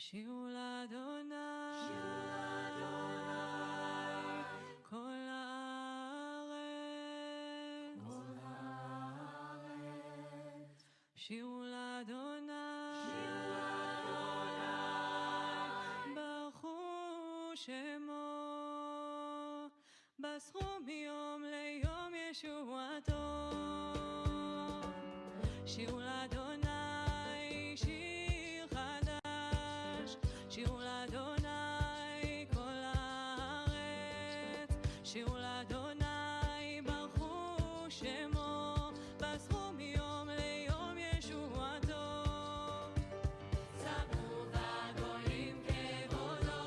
שירו לאדוני, כל הארץ, שירו לאדוני, ברכו שמו, בסחו מיום ליום ישועתו. שירו לאדוני שיר חדש, שירו לאדוני כל הארץ, שירו לאדוני ברכו שמו, בסחו מיום ליום ישועתו. ספרו בגויים כבודו,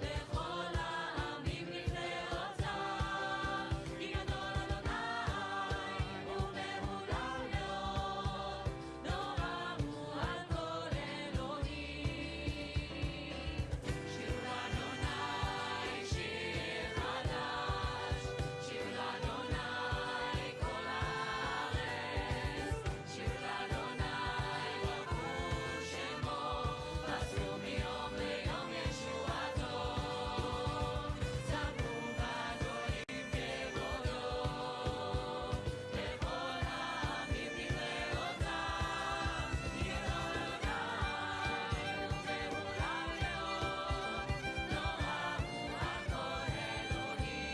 לכל העמים נפלאותיו, כי גדול אדוני ומהולל מאוד, נורא הוא על כל אלוהים. שירו לאדוני שיר חדש, שירו לאדוני כל הארץ, שירו לאדוני ברכו שמו, בסחו מיום ליום ישועתו. ספרו בגויים כבודו, לכל העמים נפלאותיו, כי גדול אדוני ומהולל מאוד, נורא הוא על כל אלוהים.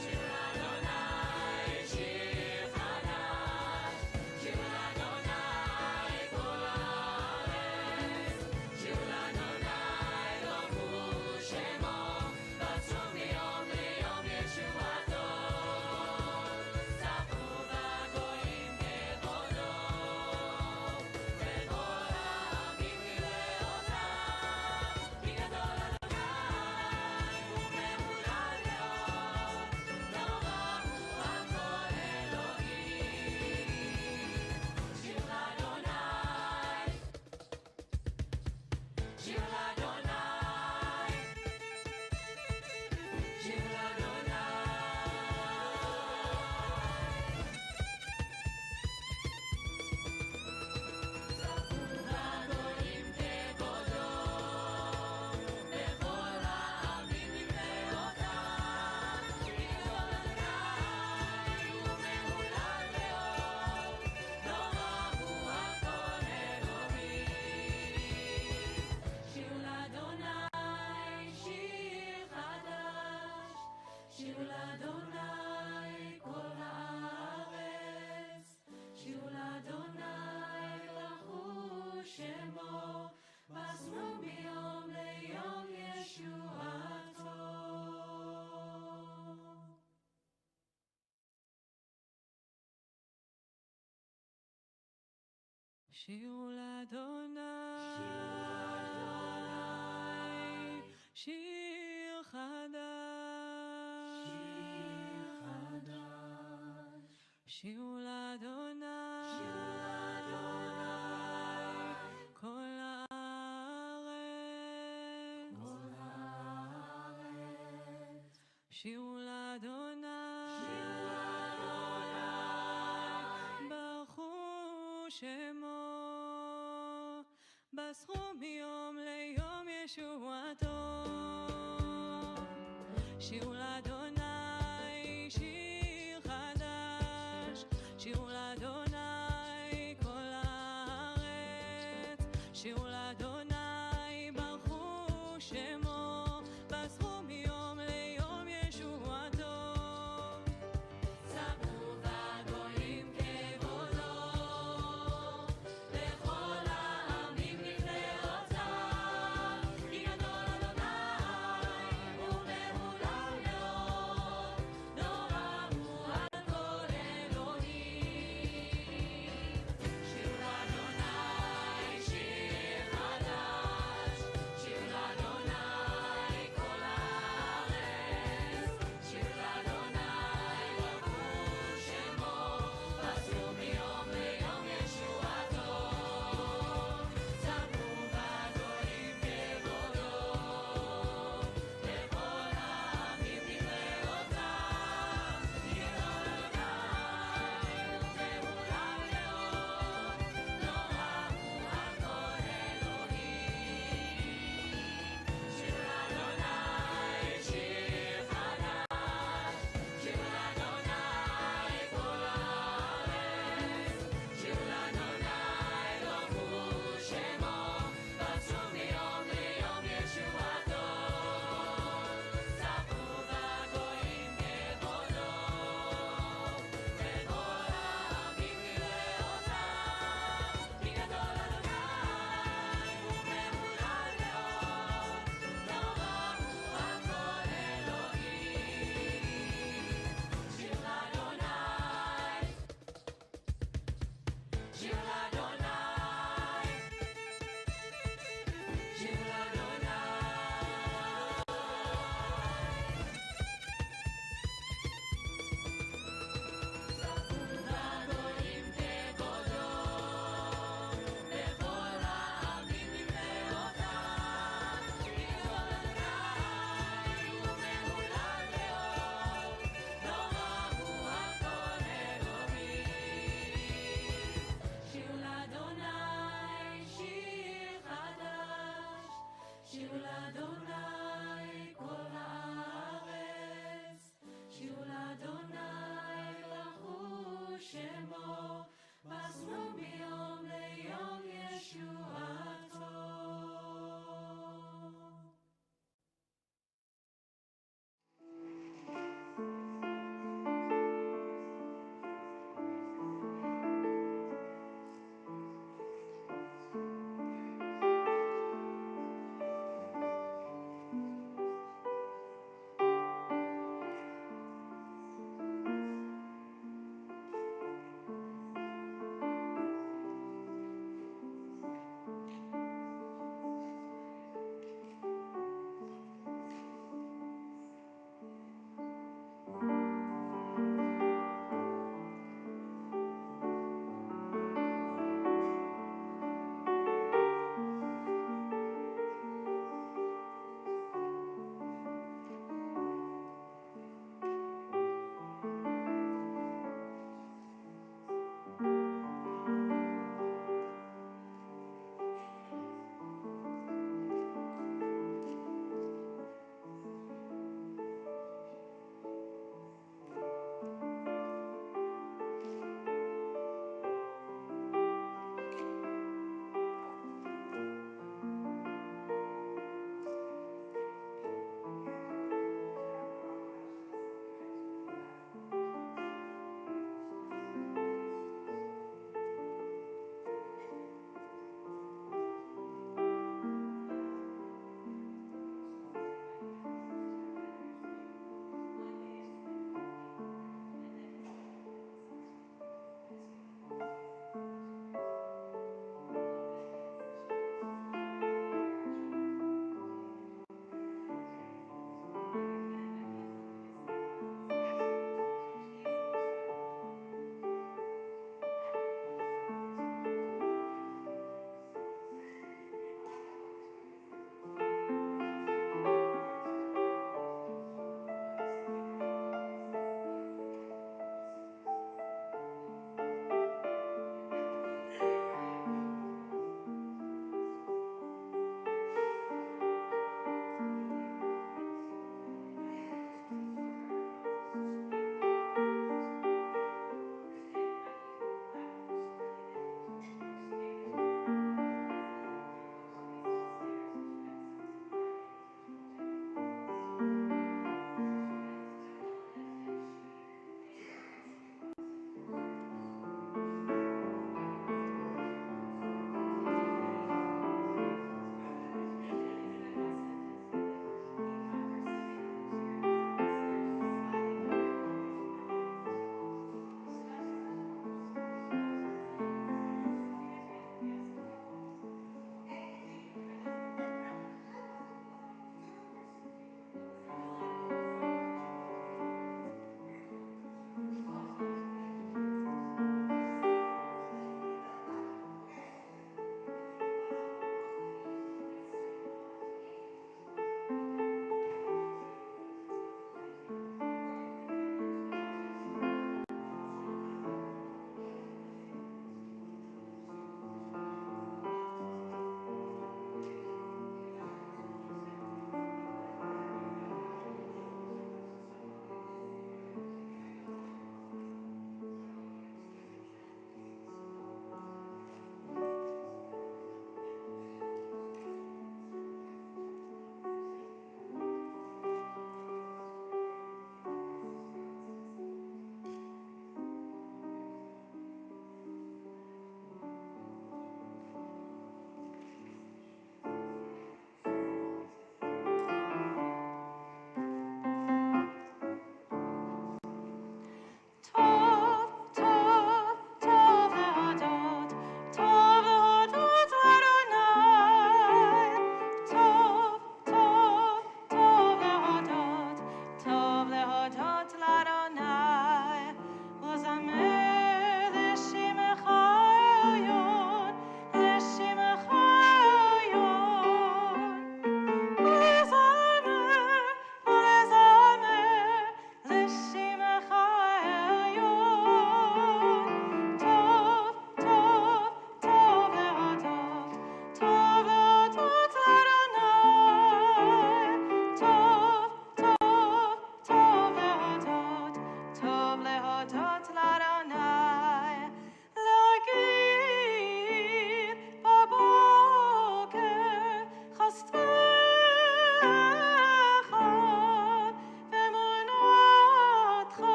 שירו לאדוני שיר חדש, שירו לאדוני כל הארץ, שירו לאדוני ברכו שמו, בסחו מיום ליום ישועתו. ספרו בגויים כבודו, לכל העמים נפלאותיו, כי גדול אדוני ומהולל מאוד, נורא הוא על כל אלוהים. שיר לאדוני, שיר לאדוני, שיר לאדוני. ספרו בגויים כבודו, לכל העמים נפלאותיו, כי גדול אדוני ומהולל מאוד, נורא הוא על כל אלוהים. שירו לאדוני שיר חדש, שירו לאדוני כל הארץ, שירו לאדוני ברכו שמו, בסחו מיום ליום ישועתו. שירו לאדוני שיר חדש, שירו לאדוני כל הארץ, שירו לאדוני ברכו שמו, בסחו מיום ליום ישועתו. שירו לאדוני שיר חדש, שירו לאדוני כל הארץ, שירו לאדוני ברכו שמו, בסחו מיום ליום ישועתו. ספרו בגויים כבודו, לכל העמים נפלאותיו, כי גדול אדוני ומהולל מאוד, נורא הוא על כל אלוהים. שירו לאדוני שיר חדש,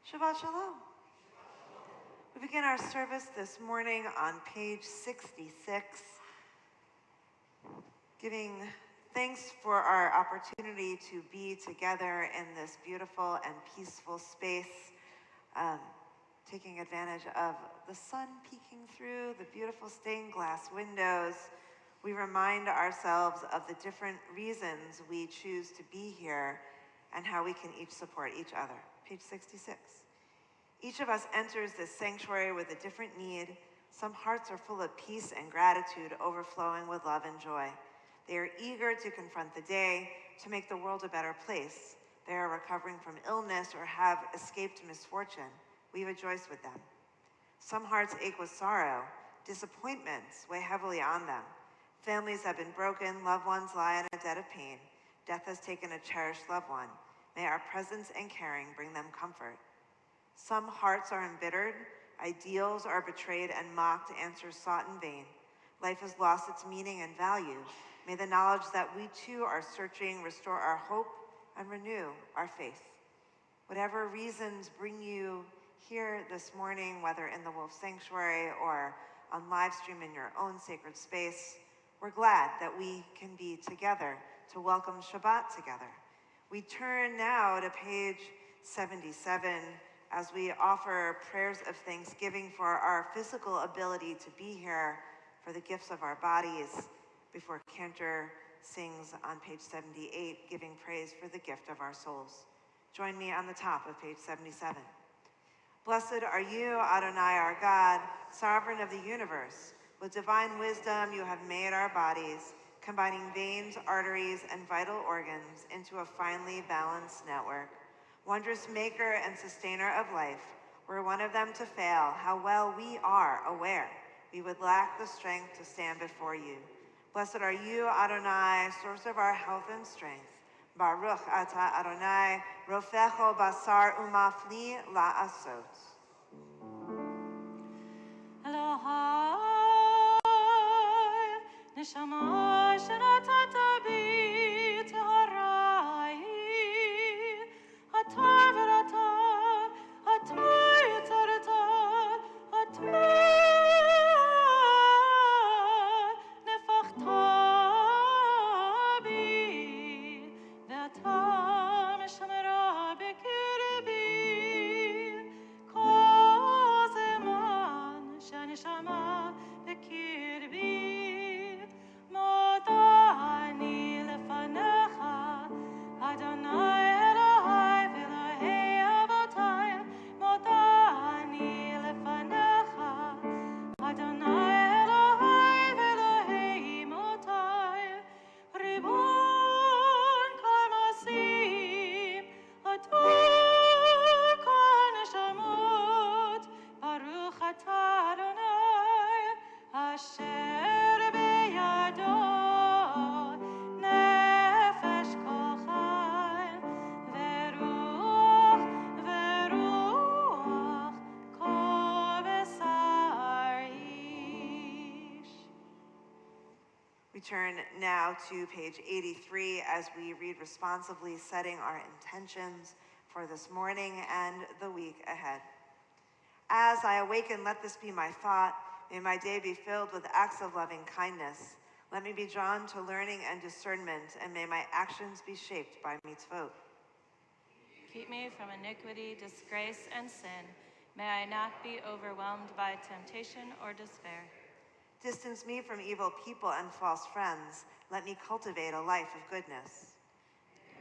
Shabbat Shalom. We begin our service this morning on page 66, giving thanks for our opportunity to be together in this beautiful and peaceful space, taking advantage of the sun peeking through the beautiful stained glass windows. We remind ourselves of the different reasons we choose to be here and how we can each support each other. Page 66. Each of us enters this sanctuary with a different need. Some hearts are full of peace and gratitude, overflowing with love and joy. They are eager to confront the day, to make the world a better place. They are recovering from illness or have escaped misfortune. We rejoice with them. Some hearts ache with sorrow. Disappointments weigh heavily on them. Families have been broken. Loved ones lie in a debt of pain. Death has taken a cherished loved one. May our presence and caring bring them comfort. Some hearts are embittered. Ideals are betrayed and mocked. Answers sought in vain. Life has lost its meaning and value. May the knowledge that we too are searching restore our hope and renew our faith. Whatever reasons bring you here this morning, whether in the Wolf Sanctuary or on live stream in your own sacred space, we're glad that we can be together to welcome Shabbat together. We turn now to page 77 as we offer prayers of thanksgiving for our physical ability to be here, for the gifts of our bodies, before Cantor sings on page 78, giving praise for the gift of our souls. Join me on the top of page 77. Blessed are you, Adonai, our God, sovereign of the universe. With divine wisdom, you have made our bodies, combining veins, arteries, and vital organs into a finely balanced network. Wondrous maker and sustainer of life, were one of them to fail, how well we are aware we would lack the strength to stand before you. Blessed are you, Adonai, source of our health and strength. Baruch ata Adonai, rofecho basar umafli la'asot. Elohai, neshama shenatata bi taharai, atar v'ratar, atar yitzaratar, atar nefachta bi, ve'atar meshamera b'kirbi, kol zeman sheneshama b'kirbi, modani lefanecha, Adonai Elohai v'Elahei Avotai, modani lefanecha, Adonai Elohai v'Elahei Imotai, Ribon kol masim, Ador kol neshamot, Baruch atah Adonai, Asher beyado, nefesh kol chai, veruach kol besar ish. We turn now to page 83 as we read responsively, setting our intentions for this morning and the week ahead. As I awaken, let this be my thought. May my day be filled with acts of loving kindness. Let me be drawn to learning and discernment, and may my actions be shaped by mitzvot. Keep me from iniquity, disgrace, and sin. May I not be overwhelmed by temptation or despair. Distance me from evil people and false friends. Let me cultivate a life of goodness.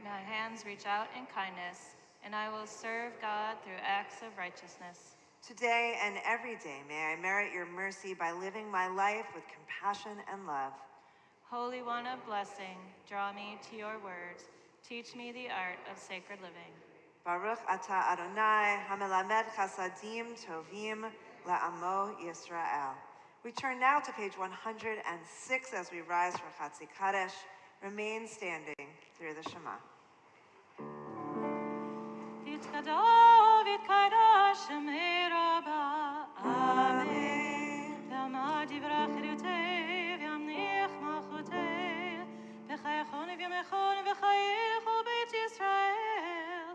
My hands reach out in kindness, and I will serve God through acts of righteousness. Today and every day, may I merit your mercy by living my life with compassion and love. Holy One of blessing, draw me to your words. Teach me the art of sacred living. Baruch atah Adonai, hamelamed chasadim tovim la'amo Yisrael. We turn now to page 106 as we rise for Chatzi Kaddish. Remain standing through the Shema. Vitkadav, vitkadash, Shemei Rabba, Amen. V'amad yivrach chirutei, v'yamnich malchutei, v'chayachon v'yamecho Beit Yisrael,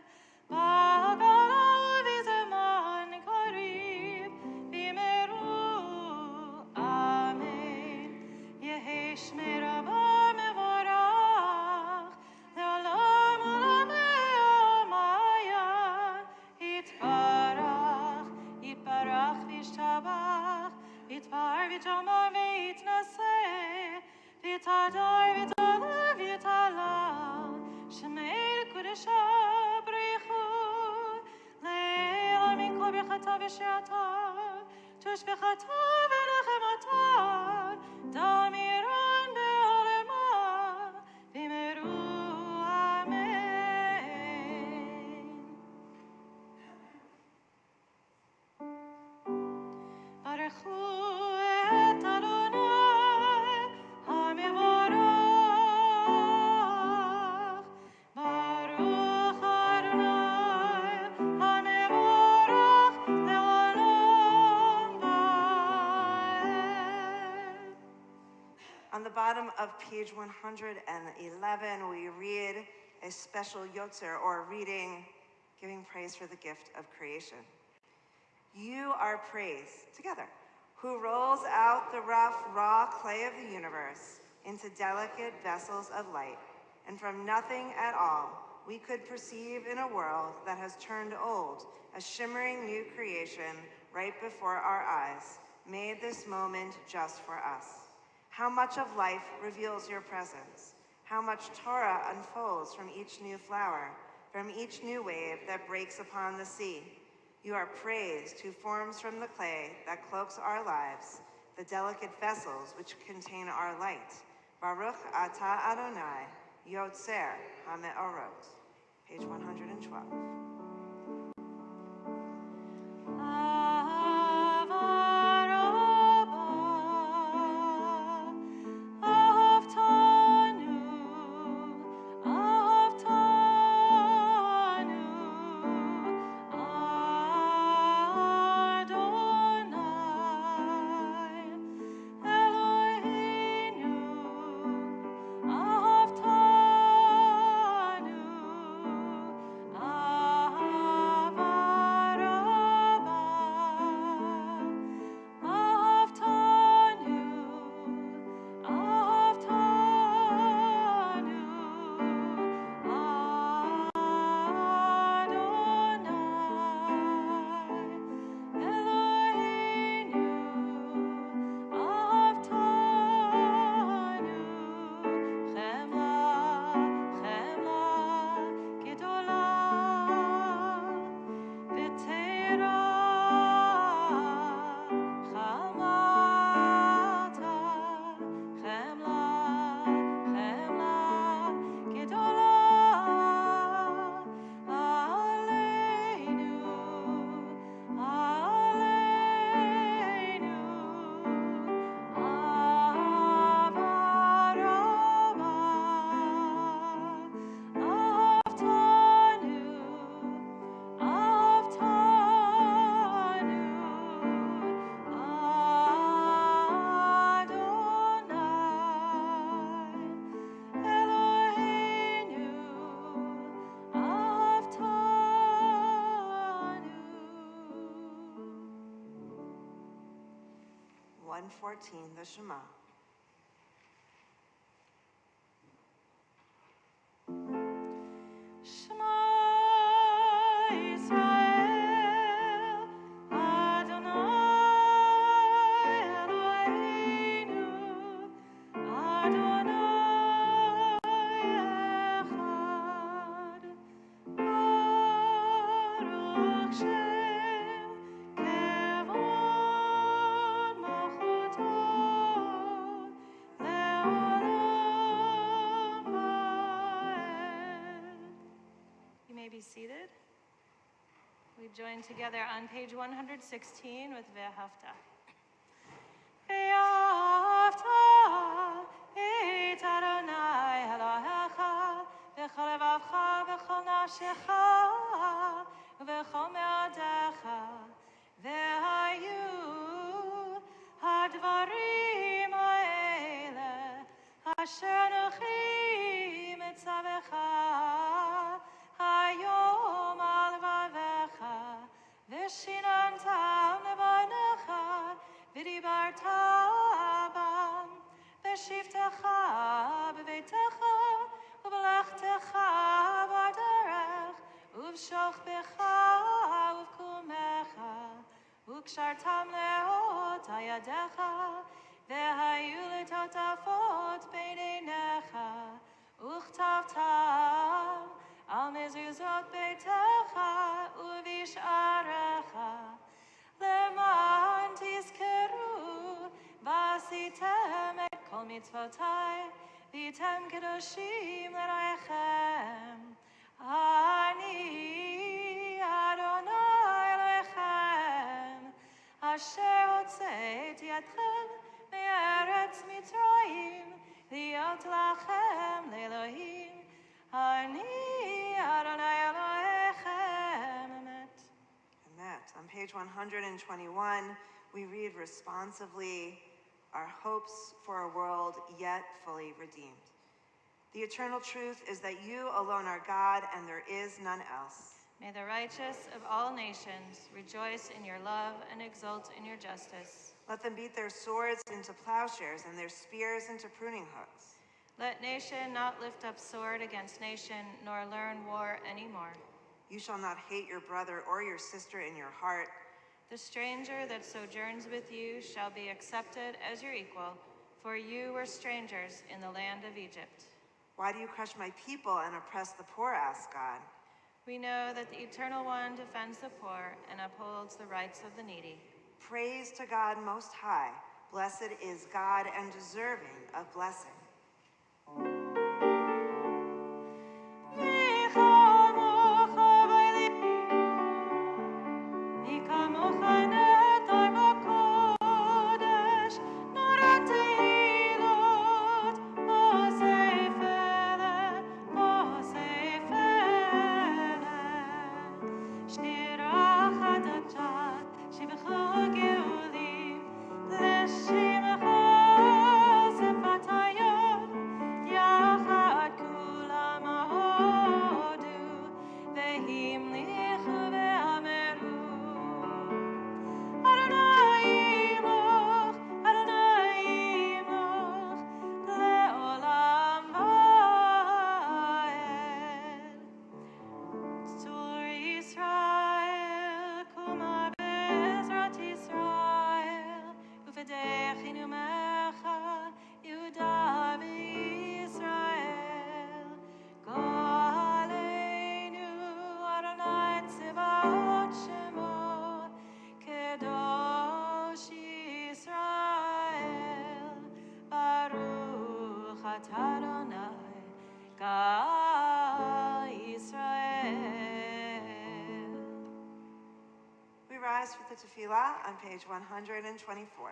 v'agala v'zema ושעתה, תשבחתה ונחמתה, דמירן בעולמה, במהרו אמן. ברכו את אדוני המבורך, ברוך אדוני המבורך לעולם ועד. On the bottom of page 111, we read a special yotzer, or reading, giving praise for the gift of creation. You are praised, together, who rolls out the rough, raw clay of the universe into delicate vessels of light, and from nothing at all, we could perceive in a world that has turned old, a shimmering new creation right before our eyes, made this moment just for us. How much of life reveals your presence? How much Torah unfolds from each new flower, from each new wave that breaks upon the sea? You are praised, who forms from the clay that cloaks our lives, the delicate vessels which contain our light. Baruch atah Adonai, Yotzer HaMe'orot. Page 112. The Shema. Seated. We join together on page 116 with Ve'ahavta. Ve'ahavta et Adonai Elohecha v'chol levavcha v'chol nafshecha v'chol me'odecha ve'hayu hadvarim ha'ele asher anochi mitzavecha Hayom alvavecha, v'shinantam levanecha, v'dibarta bam, v'shivtecha b'veitecha, u'v'lechtecha b'derech, u'v'shochbecha u'v'kumecha, u'kshartam leot hayadecha, v'hayu letotafot b'neinecha, u'chtavtam, Al mezuzot beitecha uvish'arecha kol mitzvotai, v'yitem kedoshim leroechem. Ani Adonai Elohechem, asher hotzeiti etchem me'eretz Mitzrayim, liot lachem le'Elohim. Ani Adonai Elohechem. Emet. Emet. On page 121, we read responsively, our hopes for a world yet fully redeemed. The eternal truth is that you alone are God and there is none else. May the righteous of all nations rejoice in your love and exult in your justice. Let them beat their swords into plowshares and their spears into pruning hooks. Let nation not lift up sword against nation, nor learn war anymore. You shall not hate your brother or your sister in your heart. The stranger that sojourns with you shall be accepted as your equal, for you were strangers in the land of Egypt. Why do you crush my people and oppress the poor, asks God. We know that the Eternal One defends the poor and upholds the rights of the needy. Praise to God Most High. Blessed is God and deserving of blessing. We rise for the tefillah on page 124.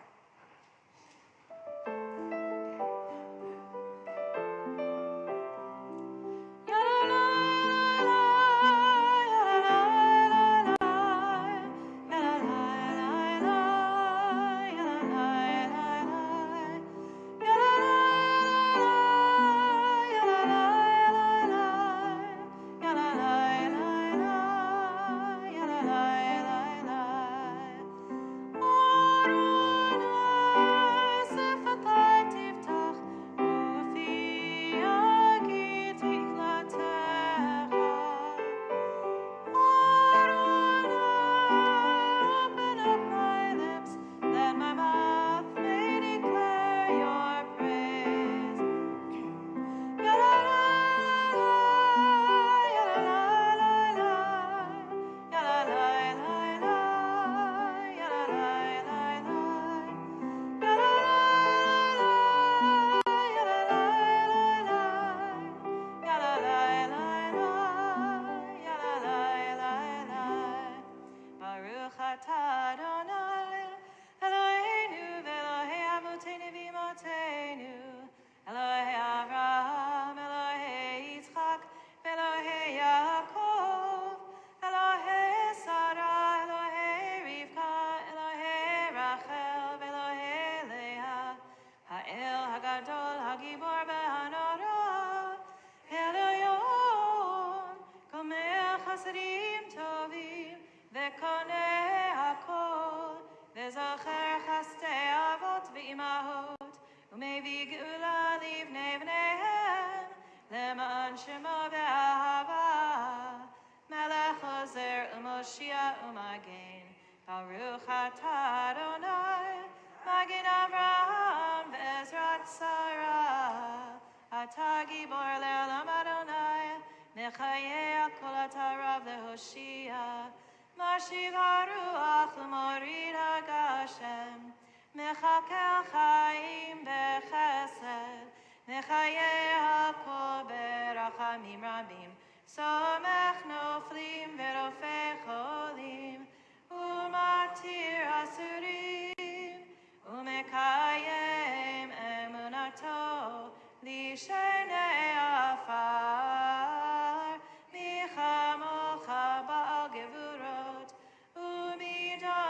Baruch atah Adonai, Magen Avraham ve'ezrat Sarah. Atah gibor le'olam Adonai, mechayeh kol atarav lehoshia. Mashiv haruach u'morid hagashem, mechakel chaim bechesed. מחיי הכל ברחמים רבים, סומך נופלים ורופא חולים, ומתיר אסורים, ומקיים אמונתו לשני עפר, מי כמוך בעל גבורות, ומדו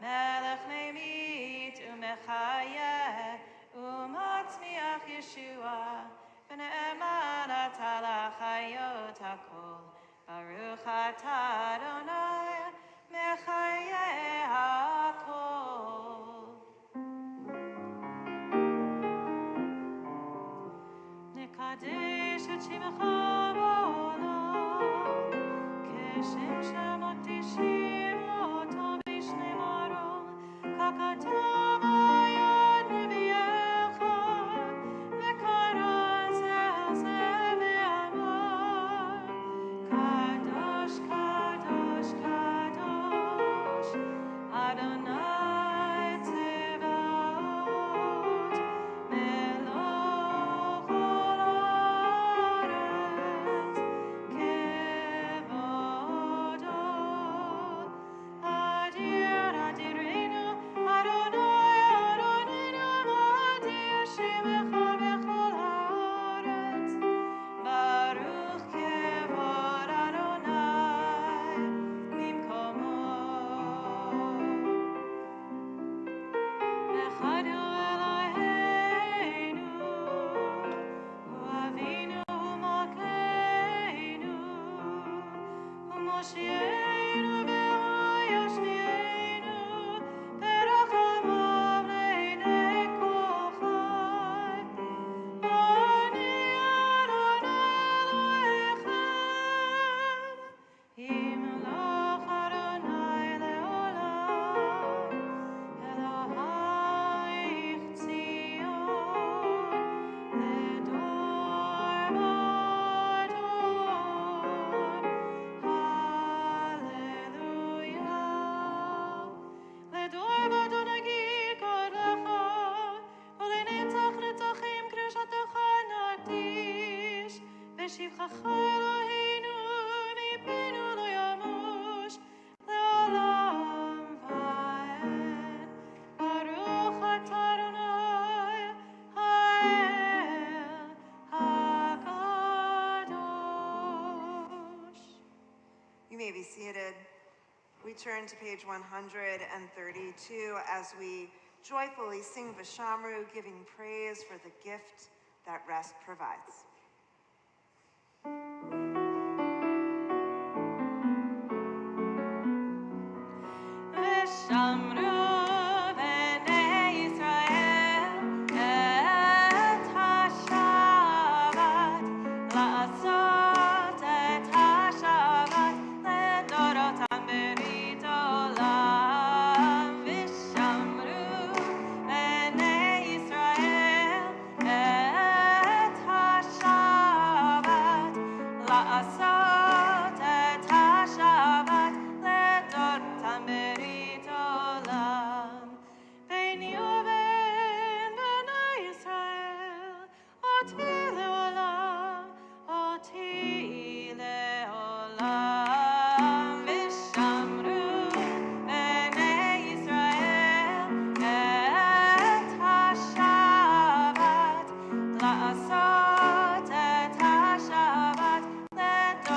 מלך ממית ומחיה, ומצמיח ישועה, ונאמן אתה לחיות הכל. ברוך אתה אדוני, מחיי הכל. נקדש את שמך בעולם, כשם שמות תשאיר אותו בשני מרום, ככתוב ביד נביאך, וקרא זה על זה ואמר, קדוש, קדוש, קדוש, אדוני צבאות, מלוך כל הארץ, כבודו. אדיר אדירנו, אדוני אדוננו, אדיר שמך בכל הארץ. ברוך כבוד אדוני ממקומו. אחד הוא אלוהינו, הוא אבינו ומלכנו, הוא מושיענו והוא ישמיענו, ברחמיו לעיני כל חי. אני אדוני אלוהיכם, ימלוך אדוני לעולם, אלוהיך ציון, לדור ודור. הללויה. לדור ודור נגיד קודלך, ולנצח נצחים קדושתך נקדיש, בשבחך אלוהינו מפינו לא ימוש, לעולם ועד. ברוך אתה אדוני, האל הקדוש. You may be seated. We turn to page 132 as we joyfully sing Vishamru, giving praise for the gift that rest provides. ושמרו בני ישראל את השבת, לעשות את השבת לדורותם ברית עולם. ושמרו בני ישראל את השבת, לעשות את השבת לדורותם ברית עולם. ביני ובין בני ישראל, אותי לעולם, אותי לעולם. ושמרו בני ישראל את השבת, לעשות את השבת לדורותם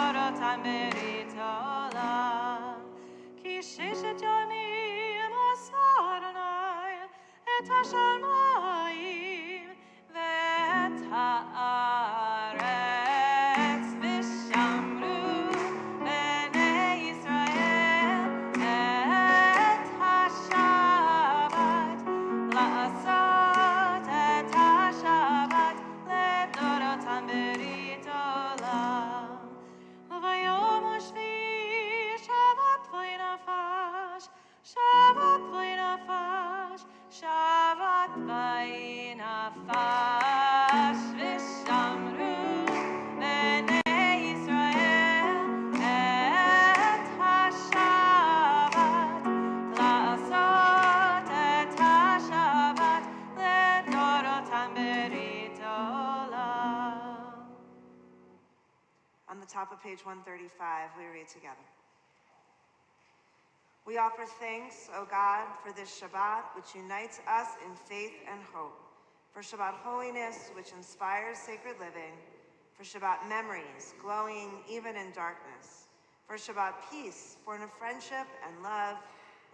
Top of page 135, we read together. We offer thanks, O God, for this Shabbat, which unites us in faith and hope, for Shabbat holiness, which inspires sacred living, for Shabbat memories, glowing even in darkness, for Shabbat peace, born of friendship and love.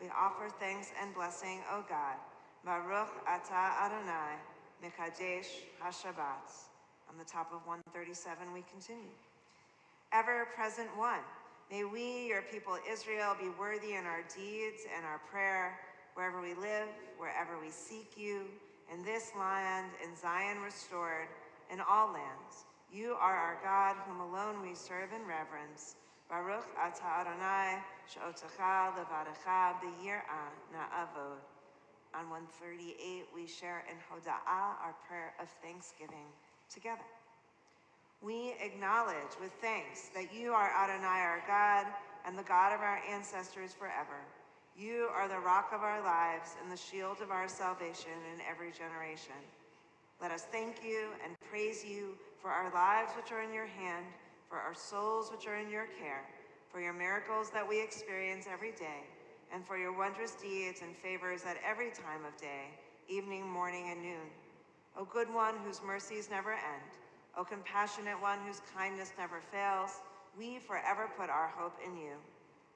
We offer thanks and blessing, O God. Baruch atah Adonai, Mekadesh HaShabbat. On the top of 137, we continue. Ever-present one, may we, your people Israel, be worthy in our deeds and our prayer, wherever we live, wherever we seek you, in this land, in Zion restored, in all lands. You are our God, whom alone we serve in reverence. Baruch atah Adonai, she'otecha levadecha b'yir'ah na'avod. On 138, we share in Hoda'ah, our prayer of thanksgiving, together. We acknowledge with thanks that you are Adonai, our God, and the God of our ancestors forever. You are the rock of our lives and the shield of our salvation in every generation. Let us thank you and praise you for our lives which are in your hand, for our souls which are in your care, for your miracles that we experience every day, and for your wondrous deeds and favors at every time of day, evening, morning, and noon. O good one whose mercies never end, O compassionate one whose kindness never fails, we forever put our hope in you.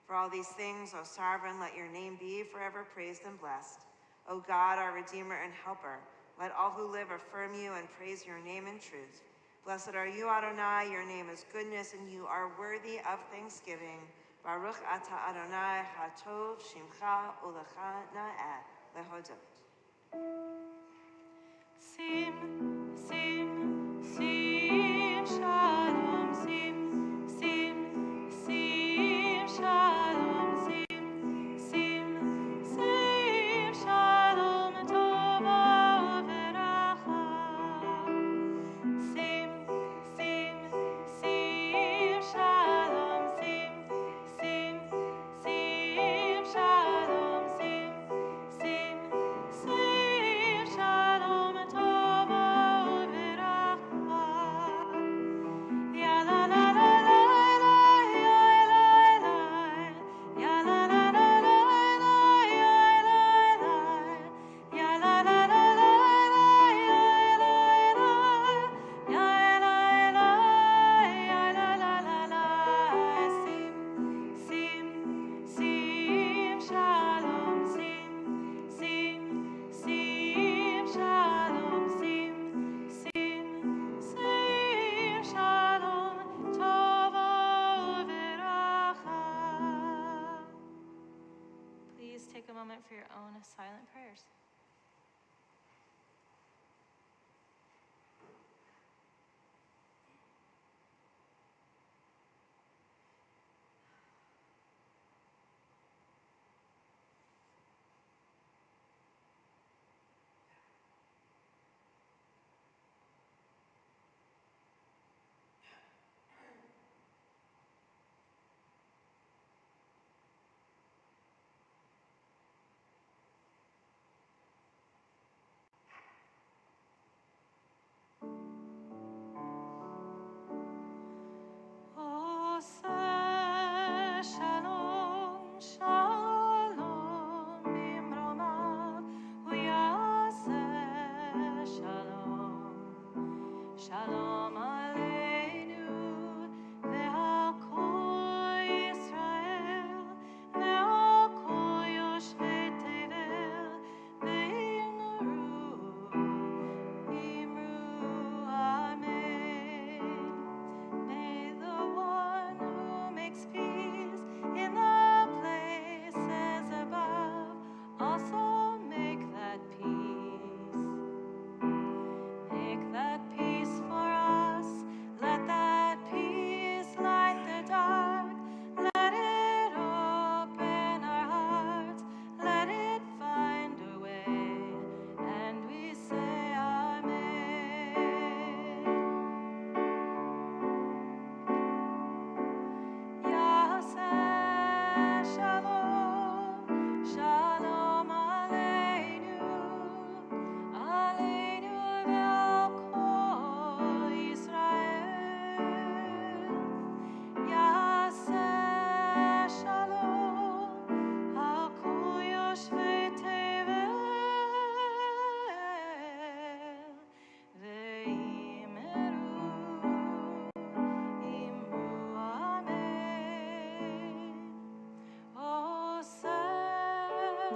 For all these things, O sovereign, let your name be forever praised and blessed. O God, our Redeemer and Helper, let all who live affirm you and praise your name in truth. Blessed are you, Adonai, your name is goodness, and you are worthy of thanksgiving. Baruch atah Adonai, hatov shimcha ulecha na'eh lehodot. Sim, sim, sim, shalom, sim, sim, sim, shalom, sim, sim, sim, shalom, tova veracha. Sim, sim, sim, shalom, sim, sim, sim, shalom, sim, sim, sim, shalom, tova veracha. Ya la la la la la, ya la la, ya la la la la la, ya la la, ya la la la la la, ya la la, ya la la, ya la la la la. Sim, sim, sim, shalom, sim, sim, sim, shalom, sim, sim, sim, shalom, tova veracha. Please take a moment for your own silent prayers.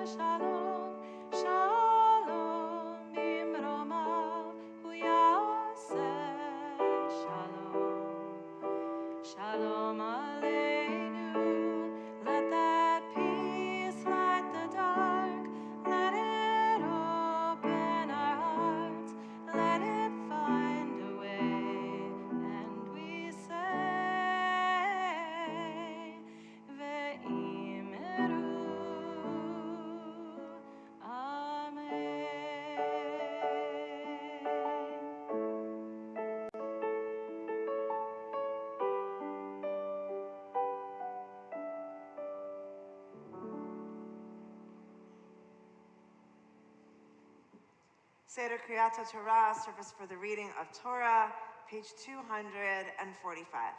Shalom, Shalom, Bimromav, Hu Yaseh Shalom. Shalom Aleinu, let that peace light the dark, let it open our hearts, let it find a way, and we say, Ve'imeru, Amen. Seder Kriyat Torah, service for the reading of Torah, page 245.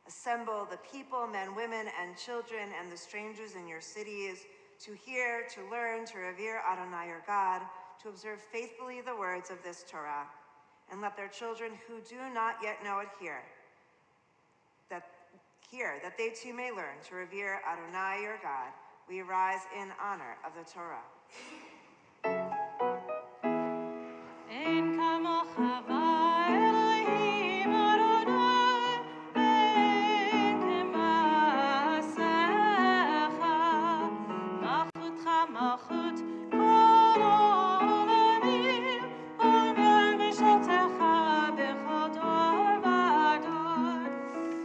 Assemble the people, men, women, and children, and the strangers in your cities, to hear, to learn, to revere Adonai your God, to observe faithfully the words of this Torah. And let their children who do not yet know it hear, that they too may learn to revere Adonai your God. We rise in honor of the Torah. Ein kamocha v'Elohim Adonai, ein k'ma'asecha, malchutcha malchut kol olamim, omer mishaltecha b'chol dor v'dor.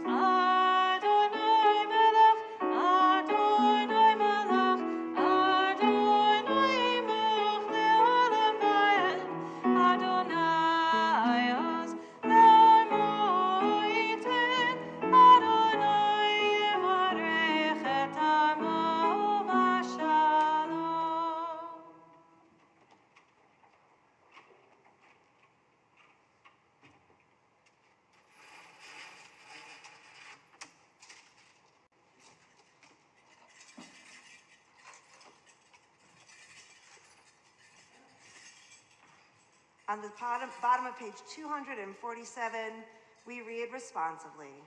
Adonai melech, Adonai melech, Adonai melech le'olam va'ed. Adonai oz le'amo yitin, Adonai yivarech et amo v'shalom. On the bottom of page 247, we read responsively.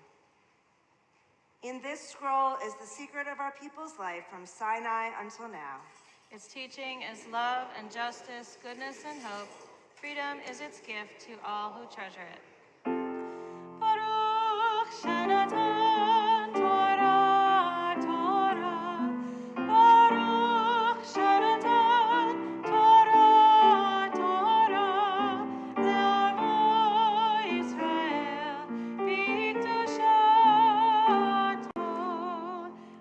In this scroll is the secret of our people's life from Sinai until now. Its teaching is love and justice, goodness and hope. Freedom is its gift to all who treasure it. Baruch Shenatan Torah, Torah. Baruch Shenatan Torah, Torah. Le'amo Yisrael b'kedushato.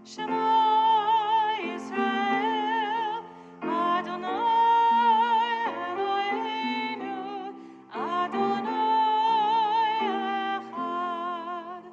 Shema Yisrael, Adonai Eloheinu, Adonai Echad.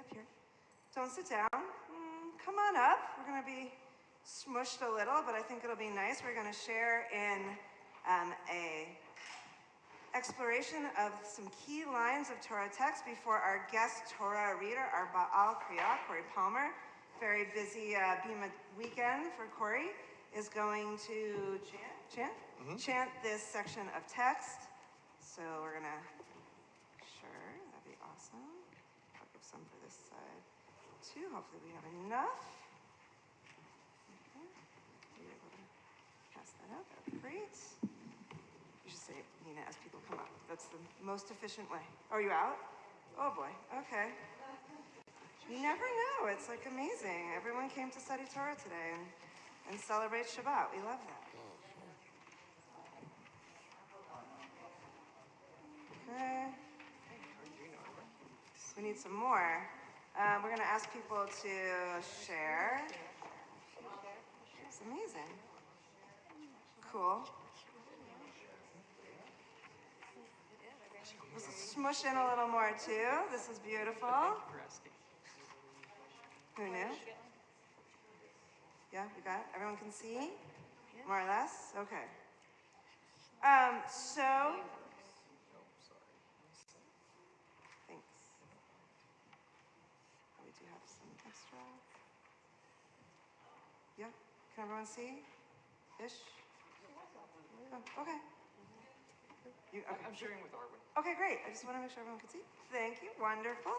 up here. Don't sit down. Come on up. We're going to be smushed a little, but I think it'll be nice. We're going to share in a exploration of some key lines of Torah text before our guest Torah reader, our Baal Kriyah, Corey Palmer, very busy Bima weekend for Corey, is going to chant this section of text. So we're gonna, sure, that'd be awesome. I'll give some for this side too. Hopefully we have enough. Okay. Be able to pass that out, that'd be great. You should say, Nina, as people come up. That's the most efficient way. Oh, are you out? Oh boy, okay. You never know, it's like amazing. Everyone came to study Torah today and celebrate Shabbat. We love that. Okay. We need some more. We're gonna ask people to share. It's amazing. Cool. Let's smush in a little more too. This is beautiful. Who knew? Yeah, we got it? Everyone can see? More or less? Okay. So, thanks. We do have some extra. Yeah, can everyone see? Ish? Oh, okay. Okay. I'm sharing with Arwen. Okay, great. I just want to make sure everyone can see. Thank you. Wonderful.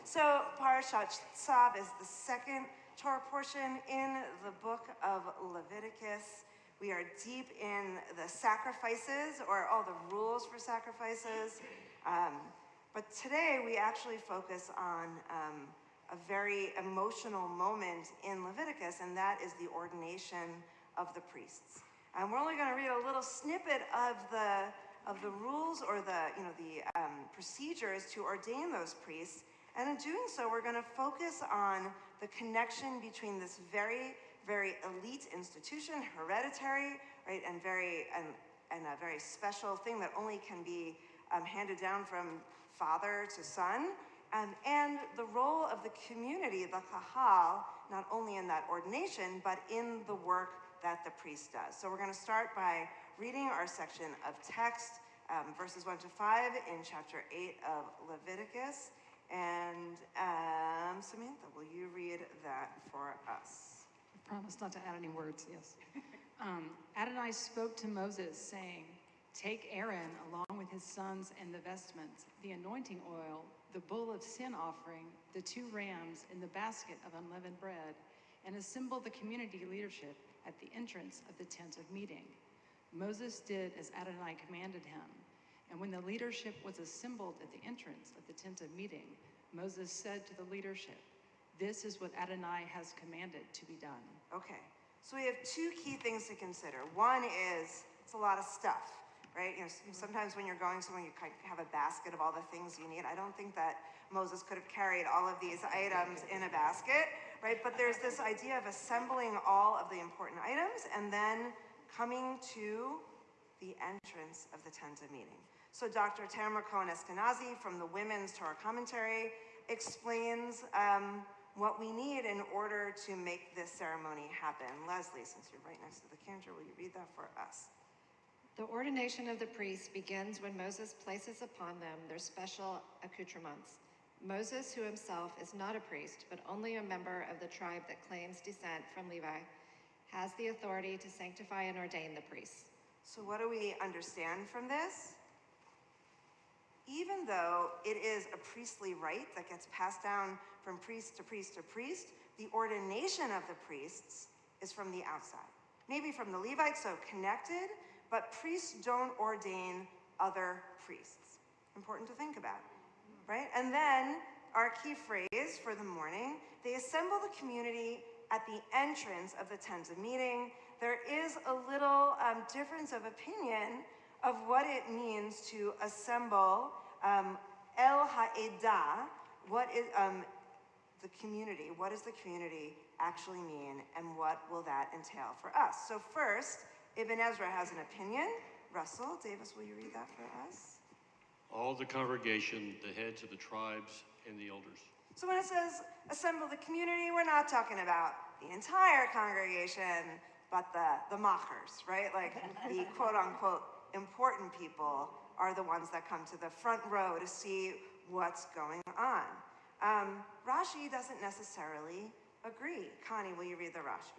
So, Parashat Tzav is the second Torah portion in the book of Leviticus. We are deep in the sacrifices, or all the rules for sacrifices. But today we actually focus on a very emotional moment in Leviticus, and that is the ordination of the priests. And we're only going to read a little snippet of the rules or the procedures to ordain those priests. And in doing so, we're going to focus on the connection between this very, very elite institution, hereditary, right, and a very special thing that only can be handed down from father to son, and the role of the community, the kahal, not only in that ordination, but in the work that the priest does. So we're going to start by reading our section of text, verses 1 to 5 in chapter 8 of Leviticus. And Samantha, will you read that for us? I promise not to add any words, yes. Adonai spoke to Moses, saying, "Take Aaron along with his sons and the vestments, the anointing oil, the bull of sin offering, the 2 rams in the basket of unleavened bread, and assemble the community leadership at the entrance of the tent of meeting." Moses did as Adonai commanded him. And when the leadership was assembled at the entrance of the tent of meeting, Moses said to the leadership, "This is what Adonai has commanded to be done." Okay, so we have 2 key things to consider. One is, it's a lot of stuff, right? Sometimes when you're going somewhere, you have a basket of all the things you need. I don't think that Moses could have carried all of these items in a basket, right? But there's this idea of assembling all of the important items and then coming to the entrance of the tent of meeting. So Dr. Tamara Cohen-Eskenazi from the Women's Torah Commentary explains what we need in order to make this ceremony happen. Leslie, since you're right next to the cantor, will you read that for us? The ordination of the priests begins when Moses places upon them their special accoutrements. Moses, who himself is not a priest, but only a member of the tribe that claims descent from Levi, has the authority to sanctify and ordain the priests. So what do we understand from this? Even though it is a priestly rite that gets passed down from priest to priest to priest, the ordination of the priests is from the outside. Maybe from the Levites, so connected, but priests don't ordain other priests. Important to think about, right? And then our key phrase for the morning, they assemble the community at the entrance of the tent of meeting. There is a little difference of opinion of what it means to assemble El Ha'edah. What is the community? What does the community actually mean, and what will that entail for us? So first, Ibn Ezra has an opinion. Russell Davis, will you read that for us? All the congregation, the heads of the tribes, and the elders. So when it says assemble the community, we're not talking about the entire congregation, but the machers, right? Like the quote unquote important people are the ones that come to the front row to see what's going on. Rashi doesn't necessarily agree. Connie, will you read the Rashi?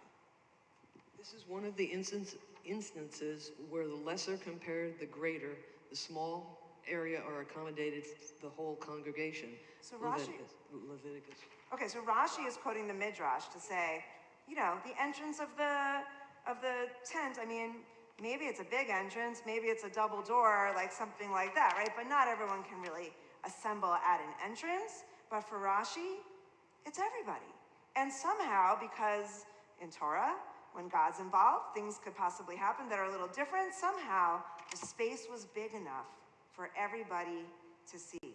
This is one of the instances where the lesser compared the greater, the small area are accommodated the whole congregation. So Rashi, Leviticus. okay, so Rashi is quoting the Midrash to say, you know, the entrance of the tent, I mean, maybe it's a big entrance, maybe it's a double door, like something like that, right? But not everyone can really assemble at an entrance. But for Rashi, it's everybody. And somehow, because in Torah, when God's involved, things could possibly happen that are a little different. Somehow, the space was big enough for everybody to see,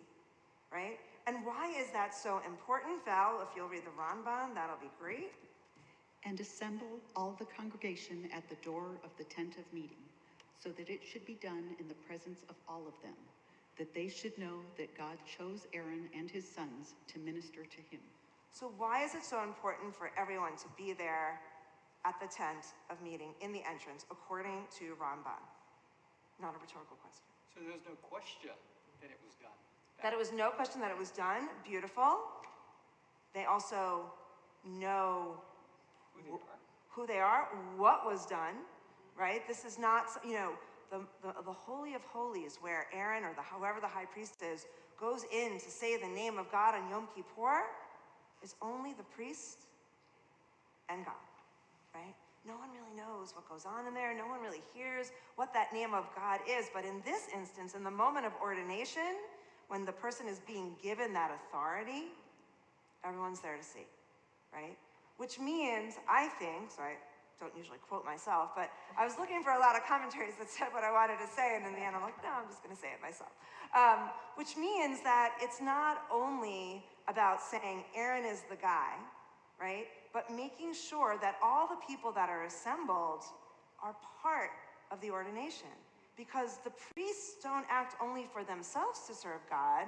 right? And why is that so important? Val, if you'll read the Ramban, that'll be great. And assemble all the congregation at the door of the tent of meeting, so that it should be done in the presence of all of them, that they should know that God chose Aaron and his sons to minister to him. So why is it so important for everyone to be there at the tent of meeting in the entrance, according to Ramban? Not a rhetorical question. So there's no question that it was done. That it was no question that it was done. Beautiful. They also know who they are, what was done, right? This is not, you know, the Holy of Holies, where Aaron or whoever the high priest is goes in to say the name of God on Yom Kippur. Is only the priest and God, right? No one really knows what goes on in there. No one really hears what that name of God is. But in this instance, in the moment of ordination, when the person is being given that authority, everyone's there to see, right? Which means, I think, so I don't usually quote myself, but I was looking for a lot of commentaries that said what I wanted to say, and in the end I'm like, no, I'm just going to say it myself. Which means that it's not only about saying Aaron is the guy, right? But making sure that all the people that are assembled are part of the ordination. Because the priests don't act only for themselves to serve God,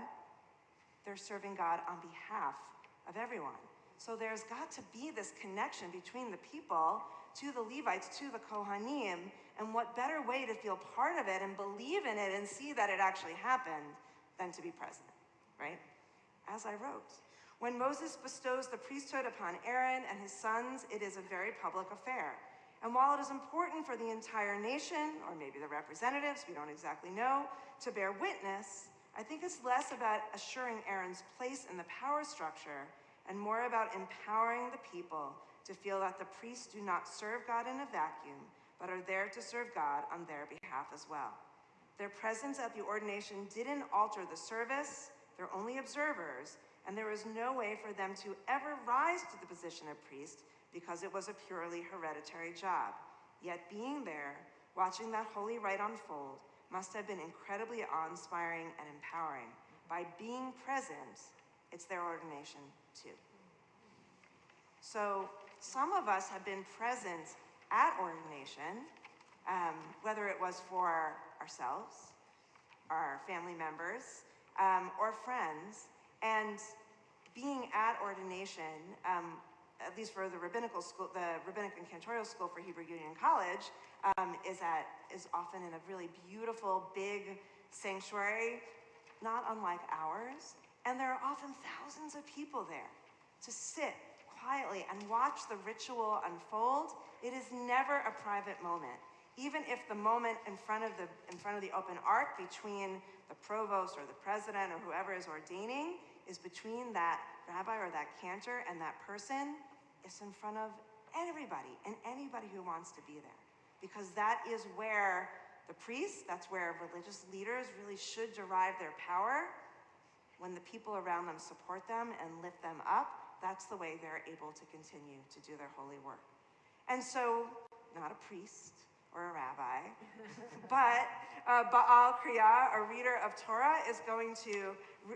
they're serving God on behalf of everyone. So there's got to be this connection between the people to the Levites, to the Kohanim, and what better way to feel part of it and believe in it and see that it actually happened than to be present, right? As I wrote, when Moses bestows the priesthood upon Aaron and his sons, it is a very public affair. And while it is important for the entire nation, or maybe the representatives, we don't exactly know, to bear witness, I think it's less about assuring Aaron's place in the power structure and more about empowering the people to feel that the priests do not serve God in a vacuum, but are there to serve God on their behalf as well. Their presence at the ordination didn't alter the service, they're only observers, and there was no way for them to ever rise to the position of priest because it was a purely hereditary job. Yet being there, watching that holy rite unfold, must have been incredibly awe-inspiring and empowering. By being present, it's their ordination too. So some of us have been present at ordination, whether it was for ourselves, our family members, or friends, and being at ordination, at least for the rabbinical school, the Rabbinic and Cantorial School for Hebrew Union College, is often in a really beautiful, big sanctuary, not unlike ours. And there are often thousands of people there to sit quietly and watch the ritual unfold. It is never a private moment. Even if the moment in front of the open ark between the provost or the president or whoever is ordaining is between that rabbi or that cantor and that person, it's in front of everybody and anybody who wants to be there. Because that is where the priests, that's where religious leaders really should derive their power. When the people around them support them and lift them up, that's the way they're able to continue to do their holy work. And so, not a priest or a rabbi, but Baal Kriya, a reader of Torah, is going to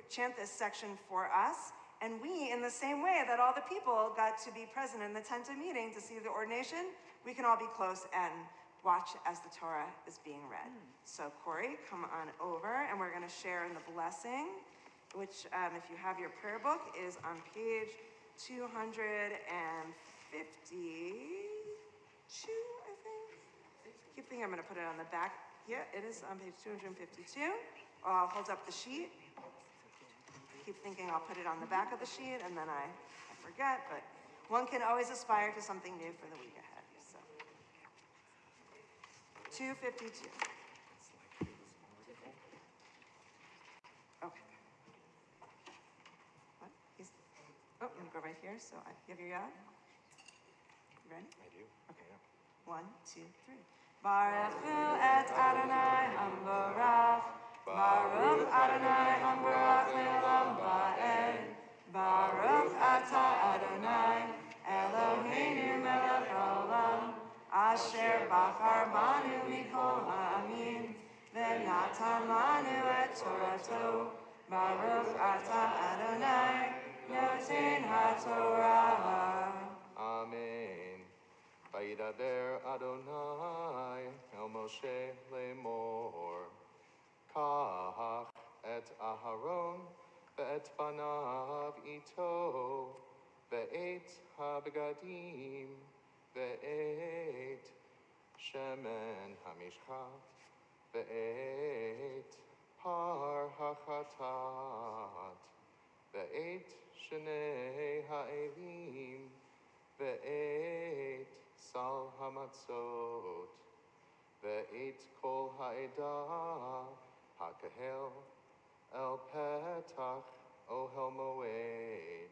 chant this section for us. And we, in the same way that all the people got to be present in the tent of meeting to see the ordination, we can all be close and watch as the Torah is being read. So Corey, come on over, and we're going to share in the blessing which, if you have your prayer book, is on page 252, I think. I keep thinking I'm going to put it on the back. Yeah, it is on page 252. I'll hold up the sheet. I keep thinking I'll put it on the back of the sheet, and then I forget, but one can always aspire to something new for the week ahead. So, 252. Okay. What? I'm going to go right here. So, you have your yad? You ready? I do. Okay. 1, 2, 3. Baruch hu et Adonai hamborach. Baruch Adonai hamborach le'olam va'ed. Baruch atah Adonai Eloheinu melech haolam. Asher bachar banu mikol ha'amim. Ve'natan lanu et torato. Baruch atah Adonai noten ha'torah. Amen. Vayidaber Adonai el Moshe lemor. Kach et Aharon ve'et banav ito ve'et habegadim ve'et shemen hamishcha ve'et par hachatat ve'et shnei ha'elim ve'et sal hamatzot ve'et kol ha'edah hakahel el petach ohel moed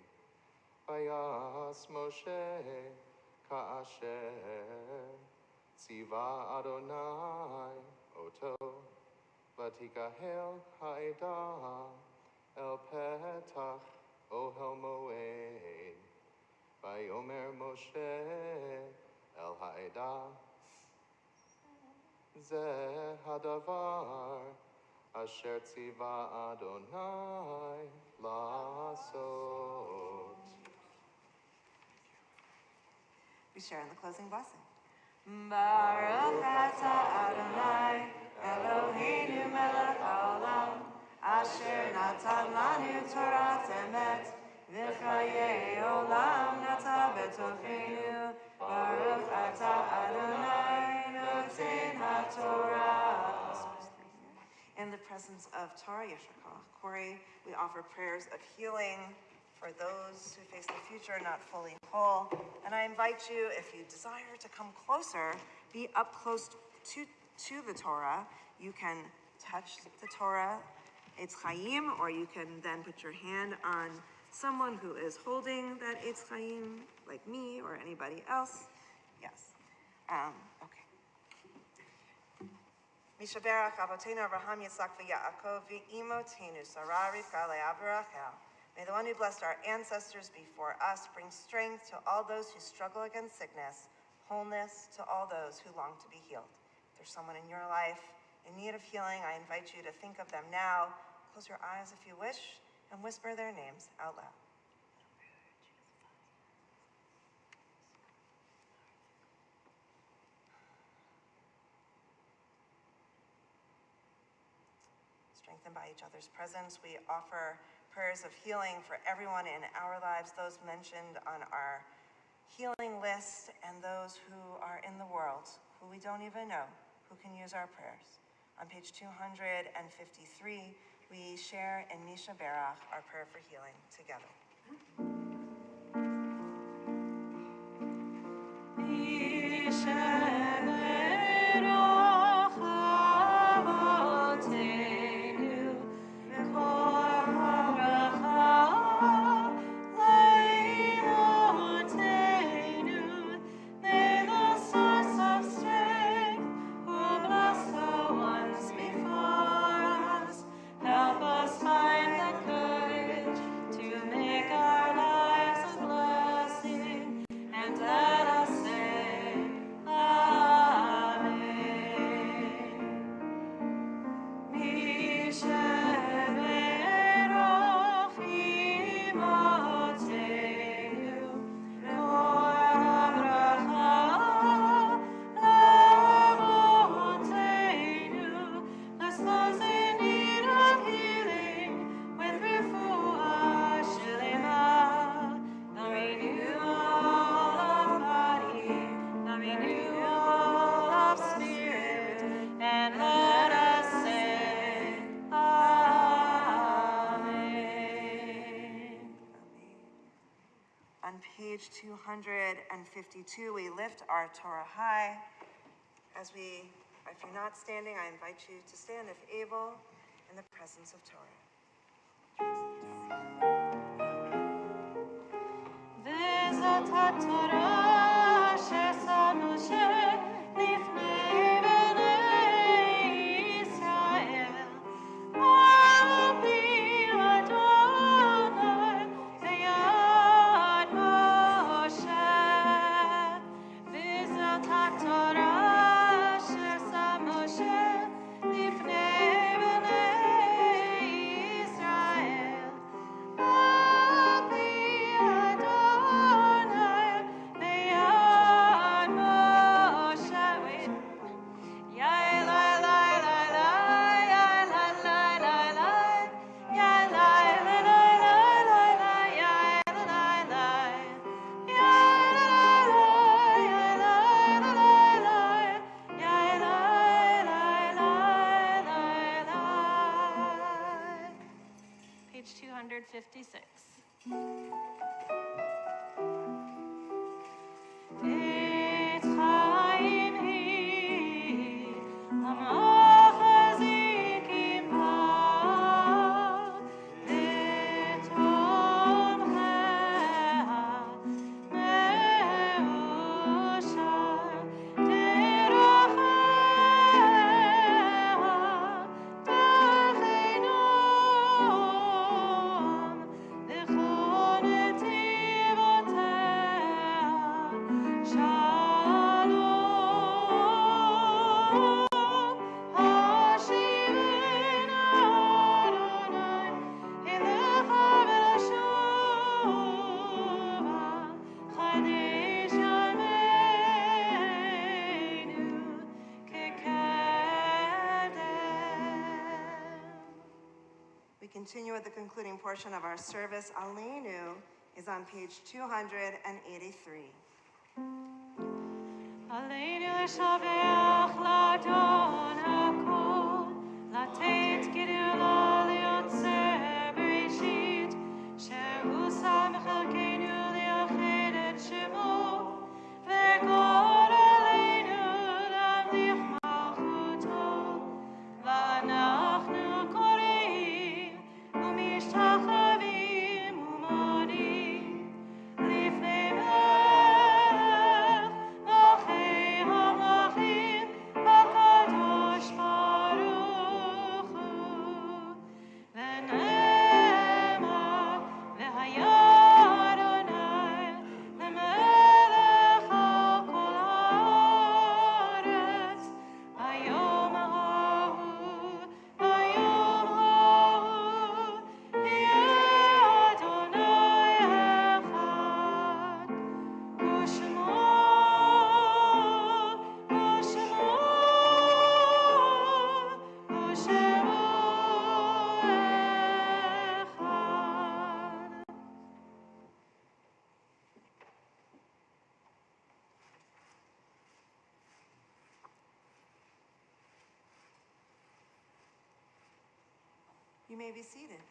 vayas Moshe ka'asher tziva Adonai oto vatikahel ha'edah el petach ohel moed vayomer Moshe el ha'edah Zeh hadavar asher tziva Adonai lasot. We share in the closing blessing. Baruch atah Adonai Eloheinu melech haolam asher natan lanu Torat emet v'chayei olam nata betochenu. Baruch atah Adonai noten ha'torah. In the presence of Torah Yeshua Corey, we offer prayers of healing for those who face the future not fully whole. And I invite you, if you desire to come closer, be up close to the Torah. You can touch the Torah, Eitz Chaim, or you can then put your hand on someone who is holding that Eitz Chaim, like me or anybody else. Yes. Okay. Mishaberach Avotenu Avraham Yitzchak v'Yaakov v'Imotenu Sarah Rivka Leah v'Rachel. May the one who blessed our ancestors before us bring strength to all those who struggle against sickness, wholeness to all those who long to be healed. If there's someone in your life in need of healing, I invite you to think of them now. Close your eyes if you wish and whisper their names out loud. Strengthened by each other's presence, we offer prayers of healing for everyone in our lives, those mentioned on our healing list, and those who are in the world, who we don't even know, who can use our prayers. On page 253, we share in Misha Berach, our prayer for healing, together. Let us say, On page 252, we lift our Torah high. If you're not standing, I invite you to stand if able in the presence of Torah. Page 256. We continue with the concluding portion of our service. Aleinu is on page 283. Aleinu l'shabeach l'adon hakol, לתת גדולה ליוצר בראשית, שהוא שם חלקנו לייחד את שמו, וגואל עלינו להמליך מלכותו, ואנחנו קוראים ומשתחווים ומודים לפני מלך מלכי המלכים הקדוש ברוך הוא, ונאמר והיה אדוני למלך על כל הארץ ביום ההוא יהיה אדוני אחד ושמו אחד. You may be seated.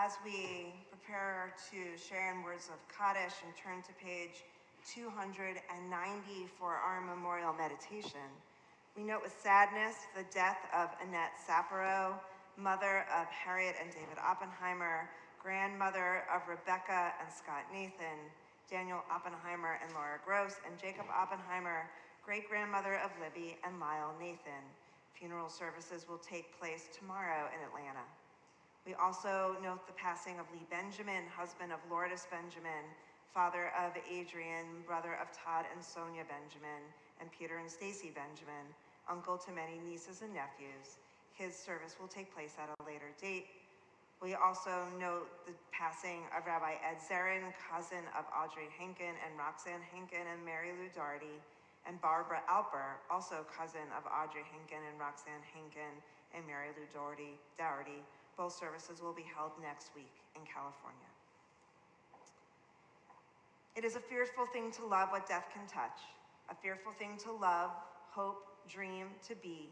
As we prepare to share in words of Kaddish and turn to page 290 for our memorial meditation, we note with sadness the death of Annette Sapiro, mother of Harriet and David Oppenheimer, grandmother of Rebecca and Scott Nathan, Daniel Oppenheimer and Laura Gross, and Jacob Oppenheimer, great-grandmother of Libby and Lyle Nathan. Funeral services will take place tomorrow in Atlanta. We also note the passing of Lee Benjamin, husband of Lourdes Benjamin, father of Adrian, brother of Todd and Sonia Benjamin, and Peter and Stacy Benjamin, uncle to many nieces and nephews. His service will take place at a later date. We also note the passing of Rabbi Ed Zarin, cousin of Audrey Henkin and Roxanne Henkin and Mary Lou Doherty, and Barbara Alper, also cousin of Audrey Henkin and Roxanne Henkin and Mary Lou Doherty. Both services will be held next week in California. It is a fearful thing to love what death can touch, a fearful thing to love, hope, dream, to be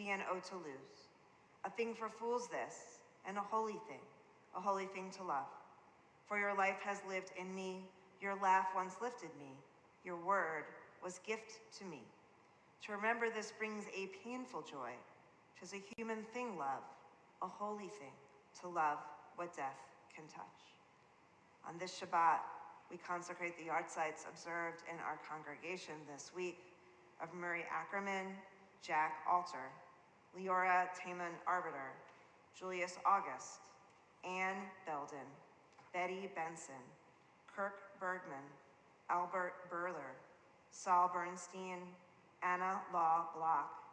and oh to lose. A thing for fools this, and a holy thing to love. For your life has lived in me, your laugh once lifted me, your word was gift to me. To remember this brings a painful joy. 'Tis a human thing, love, a holy thing to love what death can touch. On this Shabbat, we consecrate the yard sites observed in our congregation this week of Murray Ackerman, Jack Alter, Leora Taman Arbiter, Julius August, Ann Belden, Betty Benson, Kirk Bergman, Albert Burler, Saul Bernstein, Anna Law Block,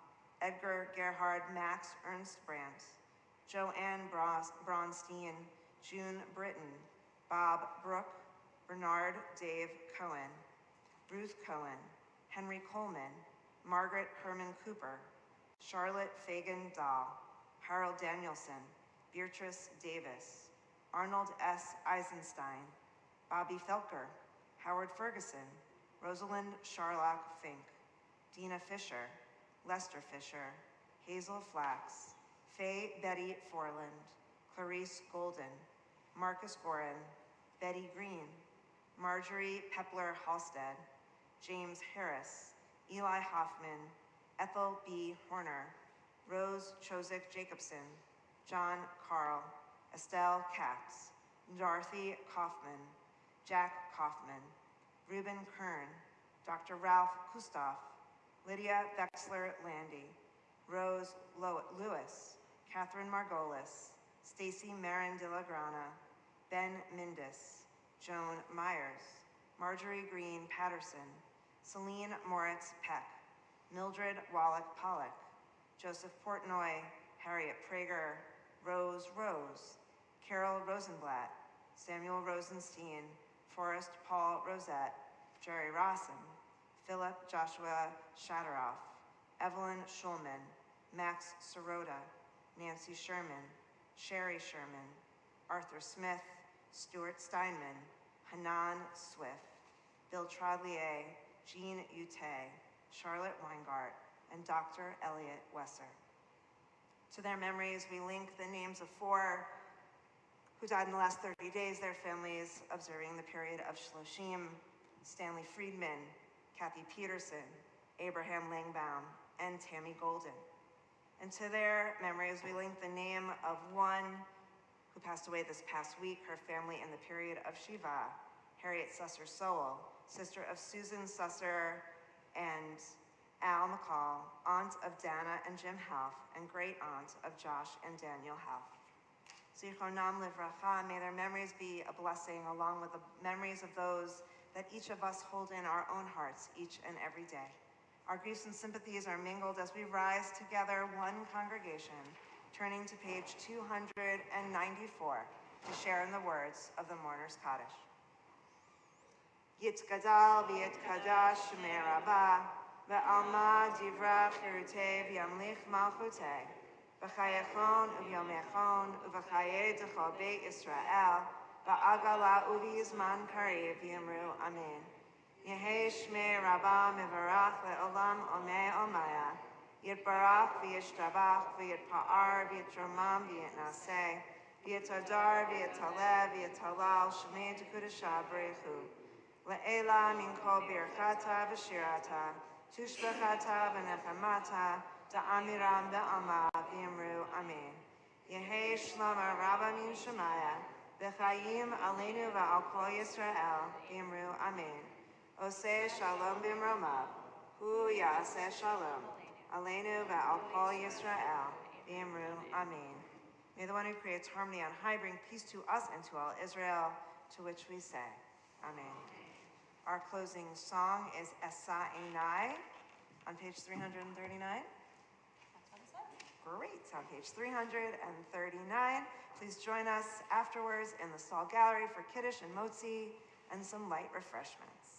Edgar Gerhard Max Ernst Brandt, Joanne Braunstein, June Britton, Bob Brook, Bernard Dave Cohen, Ruth Cohen, Henry Coleman, Margaret Herman Cooper, Charlotte Fagan Dahl, Harold Danielson, Beatrice Davis, Arnold S. Eisenstein, Bobby Felker, Howard Ferguson, Rosalind Sharlock Fink, Dina Fisher, Lester Fisher, Hazel Flax, Faye Betty Forland, Clarice Golden, Marcus Gorin, Betty Green, Marjorie Pepler Halstead, James Harris, Eli Hoffman, Ethel B. Horner, Rose Chozik Jacobson, John Carl, Estelle Katz, Dorothy Kaufman, Jack Kaufman, Reuben Kern, Dr. Ralph Kustoff, Lydia Vexler Landy, Rose Lewis, Catherine Margolis, Stacy Marin de la Grana, Ben Mindis, Joan Myers, Marjorie Green Patterson, Celine Moritz Peck, Mildred Wallach Pollock, Joseph Portnoy, Harriet Prager, Rose Rose, Carol Rosenblatt, Samuel Rosenstein, Forrest Paul Rosette, Jerry Rawson, Philip Joshua Shatteroff, Evelyn Schulman, Max Sirota, Nancy Sherman, Sherry Sherman, Arthur Smith, Stuart Steinman, Hanan Swift, Bill Trodlier, Jean Ute, Charlotte Weingart, and Dr. Elliot Wesser. To their memories, we link the names of 4 who died in the last 30 days, their families observing the period of Shloshim: Stanley Friedman, Kathy Peterson, Abraham Langbaum, and Tammy Golden. And to their memories, we link the name of one who passed away this past week, her family in the period of Shiva, Harriet Susser Sowell, sister of Susan Susser and Al McCall, aunt of Dana and Jim Half, and great aunt of Josh and Daniel Half. Zichronam livracha, may their memories be a blessing along with the memories of those that each of us hold in our own hearts each and every day. Our griefs and sympathies are mingled as we rise together, one congregation, turning to page 294 to share in the words of the Mourner's Kaddish. Yitkadal v'yitkadash shmei Rabbah, ve'alma divra chirutei v'yamlich malchutei, v'chayechon u'vyomechon u'v'chaye d'chol beit Yisrael, v'agala u'v'yizman kariv v'yamru amen. Yehei shmei Rabbah mevarach le'olam omei omaya, yitbarach v'yishtabach v'yitpa'ar v'yitromam v'yitnaseh, v'yitadar v'yitaleh v'yitalal shmei d'kudashah b'reichu. Le'ela min kol birchata v'shirata, tushbechata v'nechamata, da'amiram da'ama v'yamru amen. Yehei shloma rabba min shemaya, v'chayim aleinu v'al kol Yisrael v'yamru amen. Oseh shalom b'mromav, hu ya'aseh shalom, aleinu v'al kol Yisrael v'yamru amen. May the one who creates harmony on high bring peace to us and to all Israel, to which we say, Amen. Our closing song is Esa Einai on page 339. Great, it's on page 339. Please join us afterwards in the Stall Gallery for Kiddush and Motzi and some light refreshments.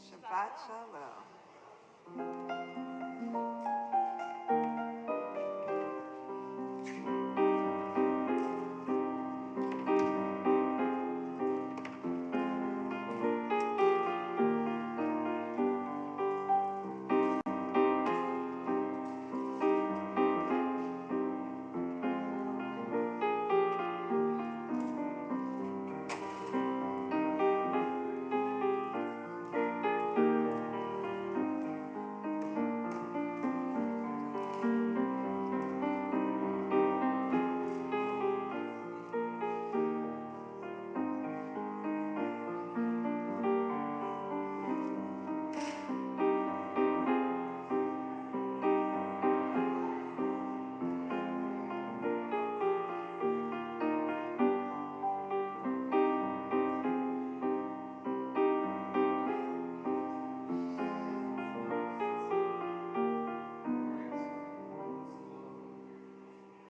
Shabbat Shalom.